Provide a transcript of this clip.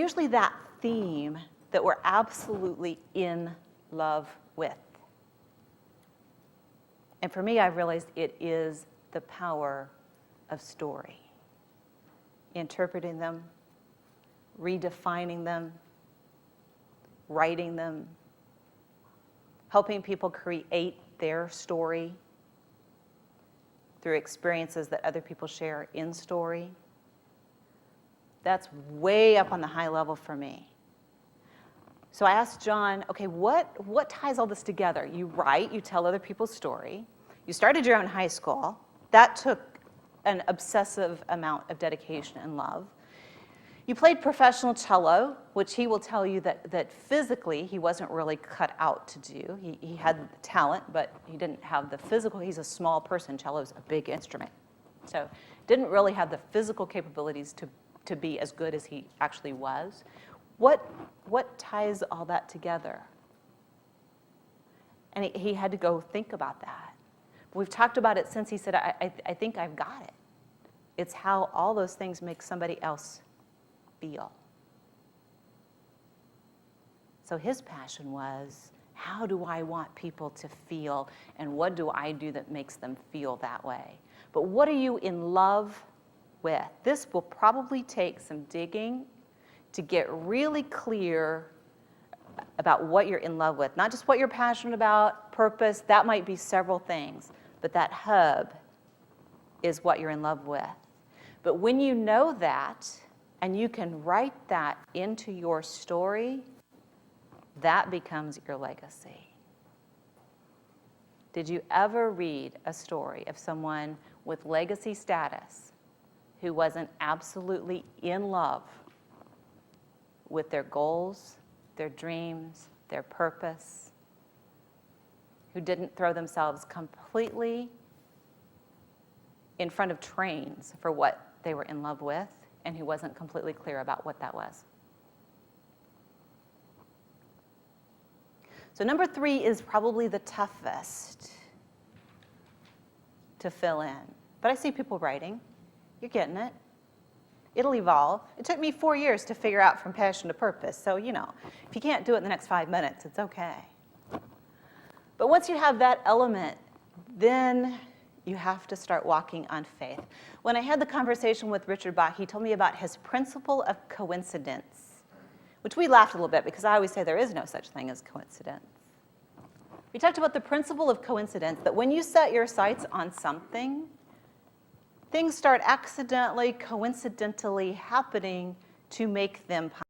usually that theme that we're absolutely in love with. And for me, I've realized it is the power of story. Interpreting them, redefining them, writing them, helping people create their story through experiences that other people share in story. That's way up on the high level for me. So I asked John, okay, what ties all this together? You write, you tell other people's story. You started your own high school. That took an obsessive amount of dedication and love. You played professional cello, which he will tell you that physically he wasn't really cut out to do. He had the talent, but he didn't have the physical. He's a small person. Cello's a big instrument. So didn't really have the physical capabilities to be as good as he actually was. What ties all that together? And he had to go think about that. We've talked about it since he said, I think I've got it. It's how all those things make somebody else feel. So his passion was, how do I want people to feel, and what do I do that makes them feel that way? But what are you in love with? This will probably take some digging to get really clear about what you're in love with. Not just what you're passionate about, purpose, that might be several things, but that hub is what you're in love with. But when you know that, and you can write that into your story, that becomes your legacy. Did you ever read a story of someone with legacy status who wasn't absolutely in love with their goals, their dreams, their purpose, who didn't throw themselves completely in front of trains for what they were in love with, and who wasn't completely clear about what that was? So number 3 is probably the toughest to fill in. But I see people writing. You're getting it. It'll evolve. It took me 4 years to figure out from passion to purpose. So, if you can't do it in the next 5 minutes, it's okay. But once you have that element, then you have to start walking on faith. When I had the conversation with Richard Bach, he told me about his principle of coincidence, which we laughed a little bit because I always say there is no such thing as coincidence. We talked about the principle of coincidence, that when you set your sights on something, things start accidentally, coincidentally happening to make them possible.